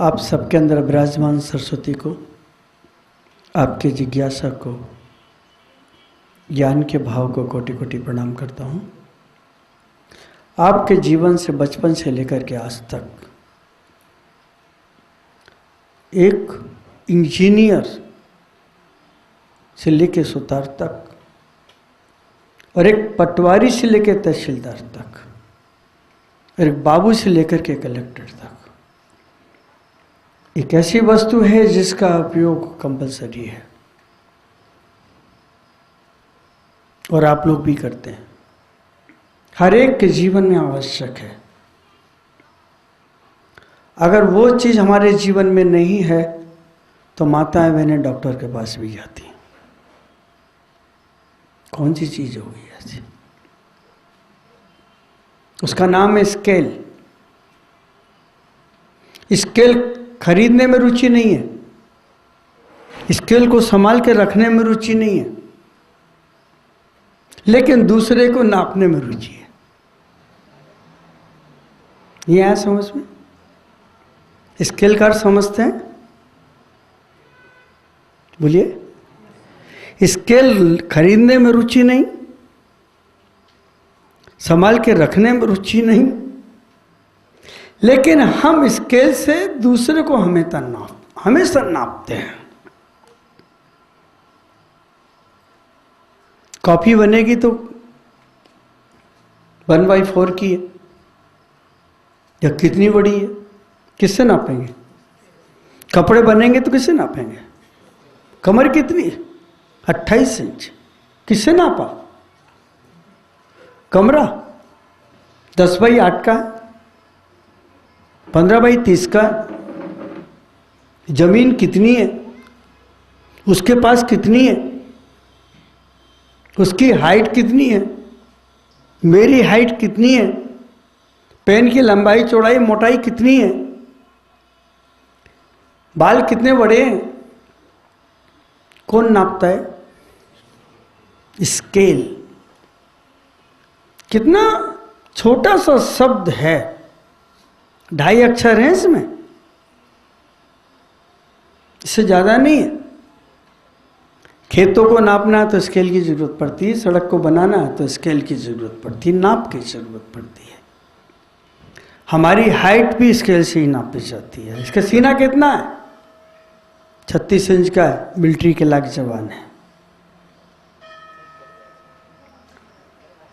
आप सबके अंदर विराजमान सरस्वती को, आपके जिज्ञासा को, ज्ञान के भाव को कोटि कोटि प्रणाम करता हूँ। आपके जीवन से बचपन से लेकर के आज तक एक इंजीनियर से लेकर सुतार तक और एक पटवारी से लेकर तहसीलदार तक और एक बाबू से लेकर के कलेक्टर तक एक ऐसी वस्तु है जिसका उपयोग कंपलसरी है और आप लोग भी करते हैं। हर एक के जीवन में आवश्यक है। अगर वो चीज़ हमारे जीवन में नहीं है तो माताएं बहनें डॉक्टर के पास भी जाती हैं। कौन सी चीज़ होगी ऐसी? उसका नाम है स्केल। स्केल खरीदने में रुचि नहीं है, स्केल को संभाल के रखने में रुचि नहीं है, लेकिन दूसरे को नापने में रुचि है। ये है समझ में? स्केल का अर्थ समझते हैं? बोलिए। स्केल खरीदने में रुचि नहीं, संभाल के रखने में रुचि नहीं, लेकिन हम स्केल से दूसरे को हमेशा नापते हैं। कॉफी बनेगी तो 1/4 की है या कितनी बड़ी है, किससे नापेंगे? कपड़े बनेंगे तो किससे नापेंगे? कमर कितनी है? 28 इंच। किससे नापा? कमरा 10/8 का, 15/30 का। जमीन कितनी है, उसके पास कितनी है, उसकी हाइट कितनी है, मेरी हाइट कितनी है, पेन की लंबाई चौड़ाई मोटाई कितनी है, बाल कितने बड़े हैं, कौन नापता है? स्केल। कितना छोटा सा शब्द है, 2.5 अक्षर हैं इसमें, इससे ज्यादा नहीं है। खेतों को नापना है तो स्केल की जरूरत पड़ती है, सड़क को बनाना है तो स्केल की जरूरत पड़ती है, नाप की जरूरत पड़ती है। हमारी हाइट भी स्केल से ही नापी जाती है। इसका सीना कितना है? 36 इंच का है, मिलिट्री के लायक जवान है।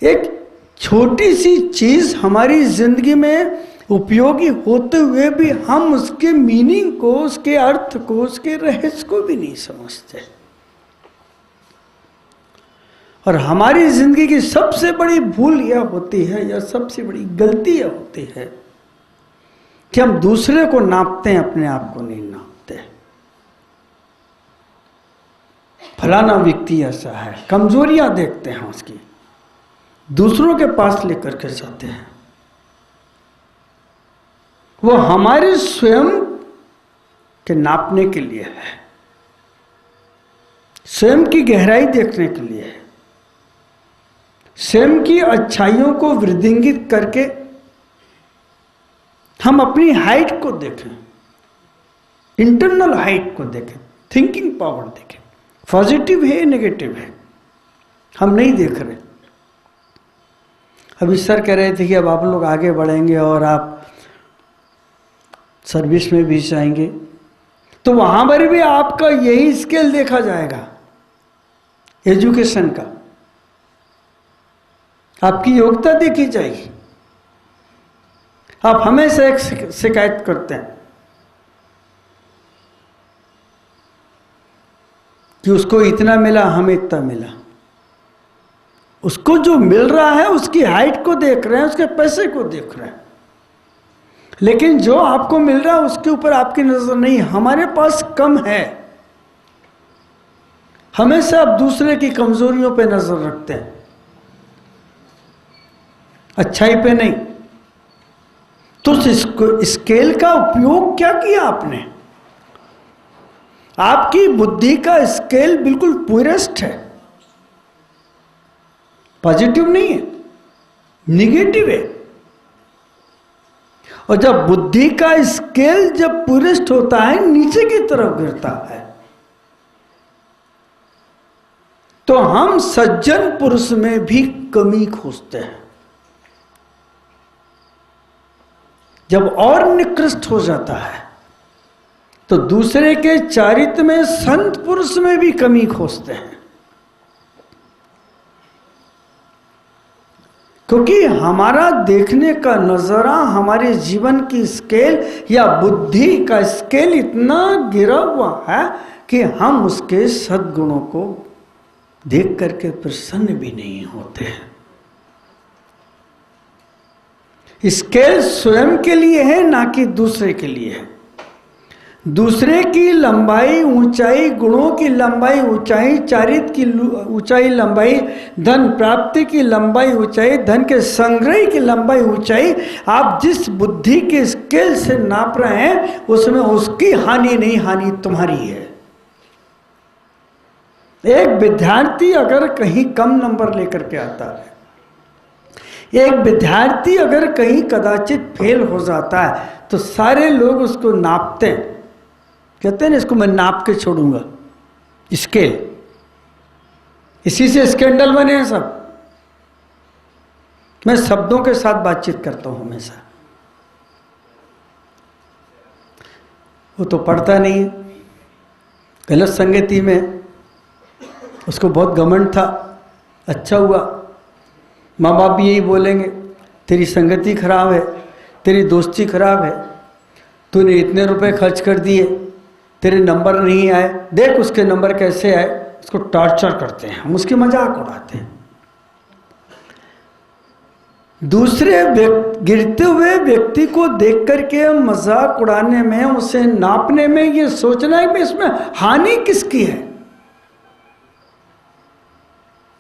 एक छोटी सी चीज हमारी जिंदगी में उपयोगी होते हुए भी हम उसके मीनिंग को, उसके अर्थ को, उसके रहस्य को भी नहीं समझते। और हमारी जिंदगी की सबसे बड़ी भूल यह होती है, या सबसे बड़ी गलती यह होती है कि हम दूसरे को नापते हैं, अपने आप को नहीं नापते। फलाना व्यक्ति ऐसा है, कमजोरियां देखते हैं उसकी, दूसरों के पास लेकर के जाते हैं। वो हमारे स्वयं के नापने के लिए है, स्वयं की गहराई देखने के लिए है, स्वयं की अच्छाइयों को वृद्धिंगित करके हम अपनी हाइट को देखें, इंटरनल हाइट को देखें, थिंकिंग पावर देखें, पॉजिटिव है नेगेटिव है, हम नहीं देख रहे। अभी सर कह रहे थे कि अब आप लोग आगे बढ़ेंगे और आप सर्विस में भी जाएंगे, तो वहां पर भी आपका यही स्केल देखा जाएगा, एजुकेशन का। आपकी योग्यता देखी जाएगी। आप हमेशा एक शिकायत करते हैं कि उसको इतना मिला, हमें इतना मिला। उसको जो मिल रहा है उसकी हाइट को देख रहे हैं, उसके पैसे को देख रहे हैं, लेकिन जो आपको मिल रहा है उसके ऊपर आपकी नजर नहीं। हमारे पास कम है, हमेशा आप दूसरे की कमजोरियों पे नजर रखते हैं, अच्छाई पे नहीं। तो स्केल का उपयोग क्या किया आपने? आपकी बुद्धि का स्केल बिल्कुल प्योरेस्ट है, पॉजिटिव नहीं है, निगेटिव है। और जब बुद्धि का स्केल जब पुरेस्ट होता है, नीचे की तरफ गिरता है, तो हम सज्जन पुरुष में भी कमी खोजते हैं। जब और निकृष्ट हो जाता है तो दूसरे के चारित्र में, संत पुरुष में भी कमी खोजते हैं, क्योंकि हमारा देखने का नजरा, हमारे जीवन की स्केल या बुद्धि का स्केल इतना गिरा हुआ है कि हम उसके सद्गुणों को देख करके प्रसन्न भी नहीं होते हैं। स्केल स्वयं के लिए है, ना कि दूसरे के लिए है। दूसरे की लंबाई ऊंचाई, गुणों की लंबाई ऊंचाई, चारित्र की ऊंचाई लंबाई, धन प्राप्ति की लंबाई ऊंचाई, धन के संग्रह की लंबाई ऊंचाई, आप जिस बुद्धि के स्केल से नाप रहे हैं उसमें उसकी हानि नहीं, हानि तुम्हारी है। एक विद्यार्थी अगर कहीं कम नंबर लेकर के आता है, एक विद्यार्थी अगर कहीं कदाचित फेल हो जाता है, तो सारे लोग उसको नापते हैं, कहते हैं ना इसको मैं नाप के छोड़ूंगा, स्केल। इसी से स्कैंडल बने हैं सब। मैं शब्दों के साथ बातचीत करता हूं हमेशा। वो तो पढ़ता नहीं है, गलत संगति में, उसको बहुत घमंड था। अच्छा हुआ, माँ बाप भी यही बोलेंगे, तेरी संगति खराब है, तेरी दोस्ती खराब है, तूने इतने रुपए खर्च कर दिए, तेरे नंबर नहीं आए, देख उसके नंबर कैसे आए। उसको टॉर्चर करते हैं, हम उसकी मजाक उड़ाते हैं। दूसरे गिरते हुए व्यक्ति को देख करके मजाक उड़ाने में, उसे नापने में, ये सोचना है कि इसमें हानि किसकी है,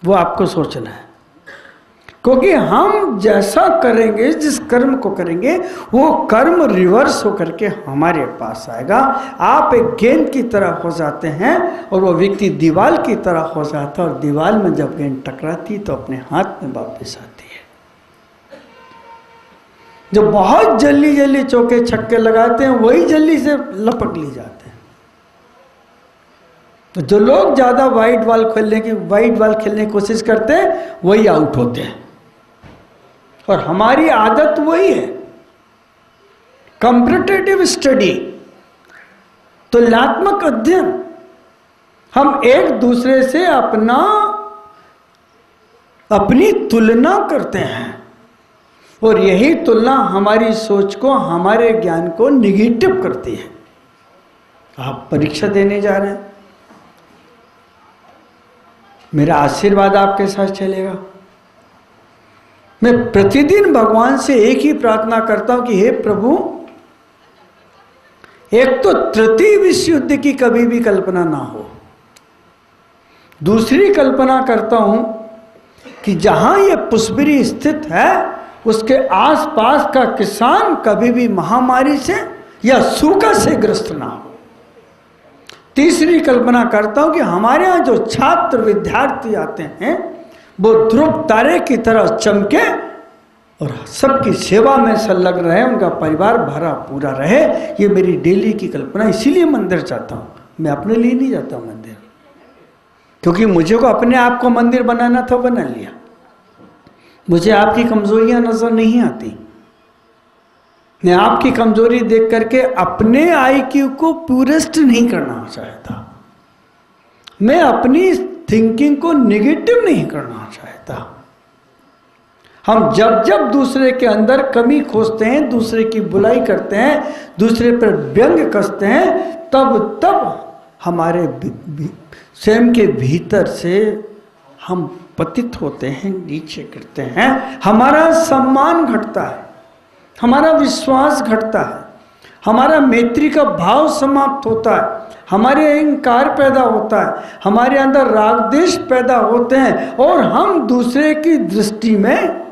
वो आपको सोचना है। क्योंकि हम जैसा करेंगे, जिस कर्म को करेंगे, वो कर्म रिवर्स होकर के हमारे पास आएगा। आप एक गेंद की तरह हो जाते हैं और वो व्यक्ति दीवार की तरह हो जाता है, और दीवार में जब गेंद टकराती तो अपने हाथ में वापस आती है। जो बहुत जल्दी जल्दी चौके छक्के लगाते हैं, वही जल्दी से लपक ली जाते हैं। तो जो लोग ज्यादा वाइड बॉल खेलने की कोशिश करते हैं, वही आउट होते हैं। और हमारी आदत वही है, कॉम्पिटिटिव स्टडी, तुलनात्मक अध्ययन। हम एक दूसरे से अपनी तुलना करते हैं, और यही तुलना हमारी सोच को, हमारे ज्ञान को निगेटिव करती है। आप परीक्षा देने जा रहे हैं, मेरा आशीर्वाद आपके साथ चलेगा। मैं प्रतिदिन भगवान से एक ही प्रार्थना करता हूं कि हे प्रभु, एक तो तृतीय विश्व युद्ध की कभी भी कल्पना ना हो। दूसरी कल्पना करता हूं कि जहां यह पुष्पगिरी स्थित है, उसके आसपास का किसान कभी भी महामारी से या सूखा से ग्रस्त ना हो। तीसरी कल्पना करता हूं कि हमारे यहां जो छात्र विद्यार्थी आते हैं, वो ध्रुव तारे की तरह चमके और सबकी सेवा में संलग्न रहे, उनका परिवार भरा पूरा रहे। ये मेरी डेली की कल्पना। इसीलिए मंदिर जाता हूं, मैं अपने लिए नहीं जाता मंदिर, क्योंकि मुझे को अपने आप को मंदिर बनाना था, बना लिया। मुझे आपकी कमजोरियां नजर नहीं आती। मैं आपकी कमजोरी देख करके अपने आईक्यू को प्यूरेस्ट नहीं करना चाहता। मैं अपनी थिंकिंग को नेगेटिव नहीं करना चाहता। हम जब जब दूसरे के अंदर कमी खोजते हैं, दूसरे की बुराई करते हैं, दूसरे पर व्यंग कसते हैं, तब हमारे स्वयं के भीतर से हम पतित होते हैं, नीचे गिरते हैं। हमारा सम्मान घटता है, हमारा विश्वास घटता है, हमारा मैत्री का भाव समाप्त होता है, हमारे अहंकार पैदा होता है, हमारे अंदर राग द्वेष पैदा होते हैं, और हम दूसरे की दृष्टि में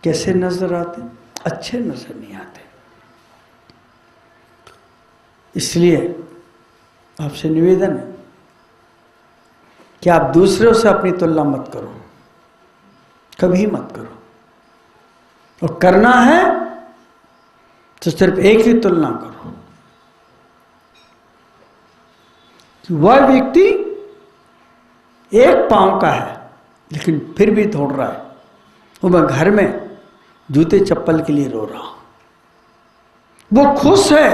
कैसे नजर आते? अच्छे नजर नहीं आते। इसलिए आपसे निवेदन है कि आप दूसरों से अपनी तुलना मत करो, कभी मत करो। और करना है तो सिर्फ एक ही तुलना करो कि वह व्यक्ति एक पांव का है लेकिन फिर भी दौड़ रहा है, वो मैं घर में जूते चप्पल के लिए रो रहा हूं। वो खुश है,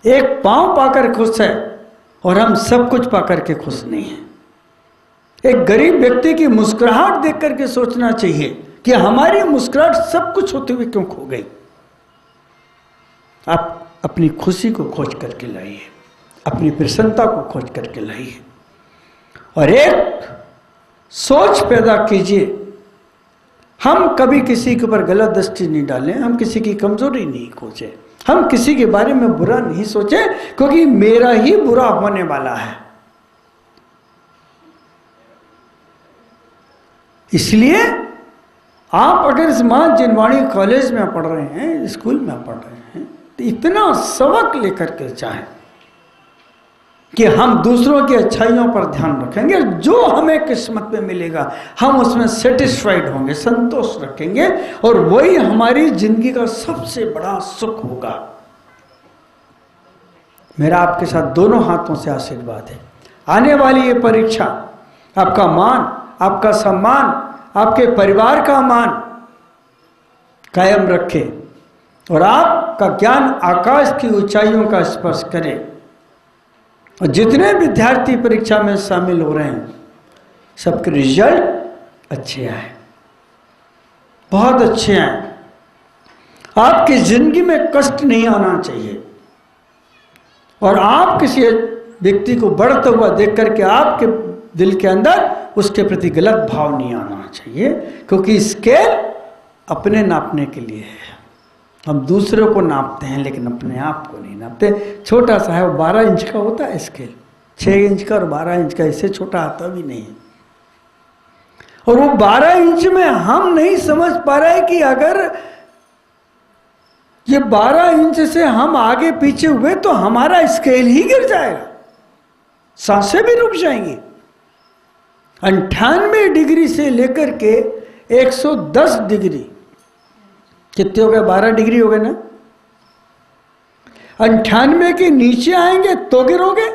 एक पांव पाकर खुश है, और हम सब कुछ पाकर के खुश नहीं हैं। एक गरीब व्यक्ति की मुस्कुराहट देख करके सोचना चाहिए कि हमारी मुस्कुराहट सब कुछ होते हुए क्यों खो गई। आप अपनी खुशी को खोज करके लाइए, अपनी प्रसन्नता को खोज करके लाइए, और एक सोच पैदा कीजिए। हम कभी किसी के ऊपर गलत दृष्टि नहीं डालें, हम किसी की कमजोरी नहीं खोजें, हम किसी के बारे में बुरा नहीं सोचें, क्योंकि मेरा ही बुरा होने वाला है। इसलिए आप अगर इस मां जिनवाणी कॉलेज में पढ़ रहे हैं, स्कूल में पढ़ रहे हैं, तो इतना सबक लेकर के चाहें कि हम दूसरों की अच्छाइयों पर ध्यान रखेंगे, जो हमें किस्मत में मिलेगा हम उसमें सेटिस्फाइड होंगे, संतोष रखेंगे, और वही हमारी जिंदगी का सबसे बड़ा सुख होगा। मेरा आपके साथ दोनों हाथों से आशीर्वाद है। आने वाली ये परीक्षा आपका मान, आपका सम्मान, आपके परिवार का मान कायम रखे, और आपका ज्ञान आकाश की ऊंचाइयों का स्पर्श करे। और जितने विद्यार्थी परीक्षा में शामिल हो रहे हैं, सबके रिजल्ट अच्छे आए, बहुत अच्छे आए। आपकी जिंदगी में कष्ट नहीं आना चाहिए, और आप किसी व्यक्ति को बढ़ता हुआ देख करके आपके दिल के अंदर उसके प्रति गलत भाव नहीं आना चाहिए, क्योंकि स्केल अपने नापने के लिए है। हम दूसरों को नापते हैं लेकिन अपने आप को नहीं नापते। छोटा सा है, वो 12 इंच का होता है स्केल, 6 इंच का और 12 इंच का, इससे छोटा आता भी नहीं है। और वो 12 इंच में हम नहीं समझ पा रहे कि अगर ये 12 इंच से हम आगे पीछे हुए तो हमारा स्केल ही गिर जाएगा, सांसें भी रुक जाएंगी। 98 डिग्री से लेकर के 110 डिग्री, कितने हो गए? 12 डिग्री हो गए ना। 98 के नीचे आएंगे तो गिरोगे,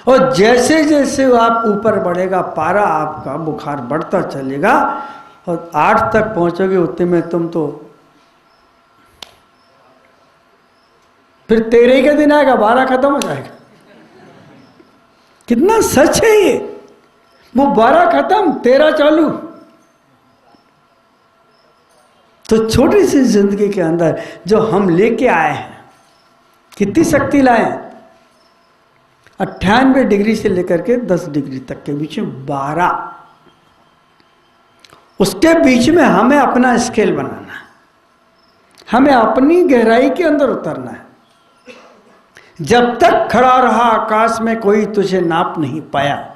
और जैसे जैसे आप ऊपर बढ़ेगा पारा, आपका बुखार बढ़ता चलेगा, और 8 तक पहुंचोगे उतने में तुम तो फिर 13 के दिन आएगा, 12 खत्म हो जाएगा। कितना सच है ये। वो 12 खत्म, 13 चालू। तो छोटी सी जिंदगी के अंदर जो हम लेके आए हैं, कितनी शक्ति लाए हैं? 98 डिग्री से लेकर के 10 डिग्री तक के बीच में 12, उसके बीच में हमें अपना स्केल बनाना है, हमें अपनी गहराई के अंदर उतरना है। जब तक खड़ा रहा आकाश में कोई तुझे नाप नहीं पाया,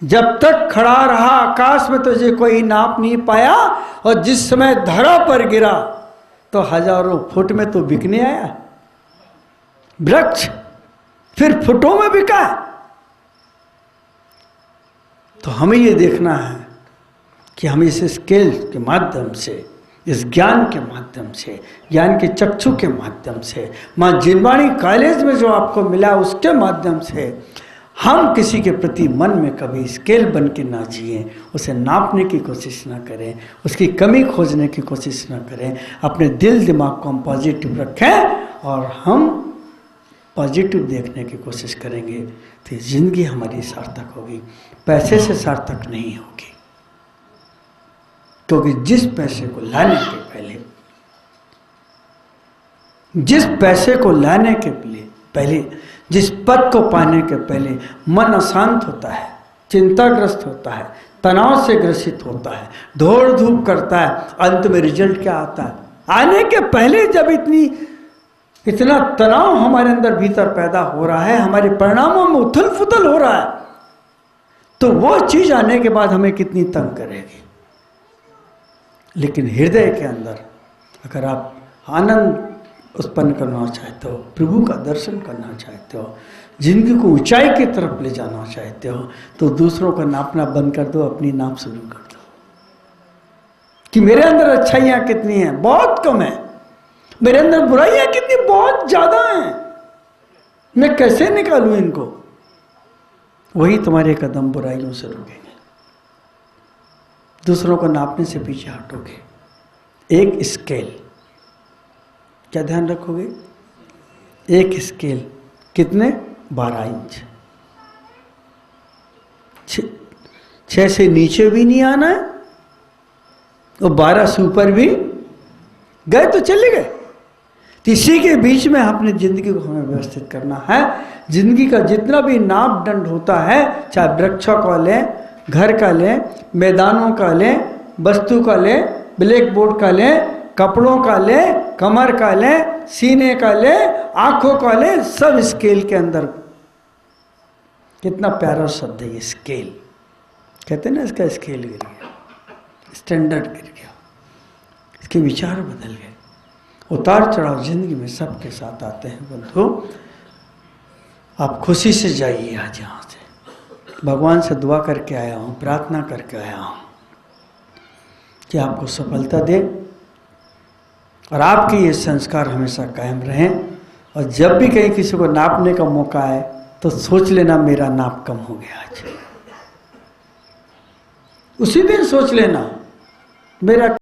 जब तक खड़ा रहा आकाश में तुझे कोई नाप नहीं पाया, और जिस समय धरा पर गिरा तो हजारों फुट में तो बिकने आया। वृक्ष फिर फुटों में बिका। तो हमें ये देखना है कि हम इस स्केल के माध्यम से, इस ज्ञान के माध्यम से, ज्ञान के चक्षु के माध्यम से, मां जिनवाणी कॉलेज में जो आपको मिला उसके माध्यम से, हम किसी के प्रति मन में कभी स्केल बन के ना जिए, उसे नापने की कोशिश ना करें, उसकी कमी खोजने की कोशिश ना करें। अपने दिल दिमाग को हम पॉजिटिव रखें और हम पॉजिटिव देखने की कोशिश करेंगे, तो जिंदगी हमारी सार्थक होगी, पैसे से सार्थक नहीं होगी। क्योंकि जिस पैसे को लाने के पहले, जिस पैसे को लाने के पहले, जिस पद को पाने के पहले मन अशांत होता है, चिंताग्रस्त होता है, तनाव से ग्रसित होता है, दौड़ धूप करता है, अंत में रिजल्ट क्या आता है? आने के पहले जब इतना तनाव हमारे अंदर भीतर पैदा हो रहा है, हमारे परिणामों में उथल फुथल हो रहा है, तो वो चीज आने के बाद हमें कितनी तंग करेगी। लेकिन हृदय के अंदर अगर आप आनंद उत्पन्न करना चाहते हो, प्रभु का दर्शन करना चाहते हो, जिंदगी को ऊंचाई की तरफ ले जाना चाहते हो, तो दूसरों का नापना बंद कर दो, अपनी नाप शुरू कर दो। कि मेरे अंदर अच्छाइयाँ कितनी हैं, बहुत कम है। मेरे अंदर बुराइयाँ कितनी, बहुत ज़्यादा हैं, मैं कैसे निकालूं इनको। वही तुम्हारे कदम बुराइयों से रुकेंगे। दूसरों को नापने से पीछे हटोगे। एक स्केल, क्या ध्यान रखोगे? एक स्केल कितने? 12 इंच। 6 से नीचे भी नहीं आना है और 12 से ऊपर भी गए तो चले गए। तो इसी के बीच में अपनी जिंदगी को हमें व्यवस्थित करना है। जिंदगी का जितना भी नाप दंड होता है, चाहे वृक्षों का लें, घर का लें, मैदानों का लें, वस्तु का लें, ब्लैक बोर्ड का लें, कपड़ों का लें, कमर का लें, सीने का लें, आंखों का लें, सब स्केल के अंदर। कितना प्यारा शब्द है ये स्केल। कहते हैं ना, इसका स्केल गिर गया, स्टैंडर्ड गिर गया, इसके विचार बदल गए। उतार चढ़ाव जिंदगी में सबके साथ आते हैं बंधु। आप खुशी से जाइए आज यहाँ से। भगवान से दुआ करके आया हूँ, प्रार्थना करके आया हूँ कि आपको सफलता दे और आपके ये संस्कार हमेशा कायम रहें। और जब भी कहीं किसी को नापने का मौका आए तो सोच लेना मेरा नाप कम हो गया आज। उसी दिन सोच लेना मेरा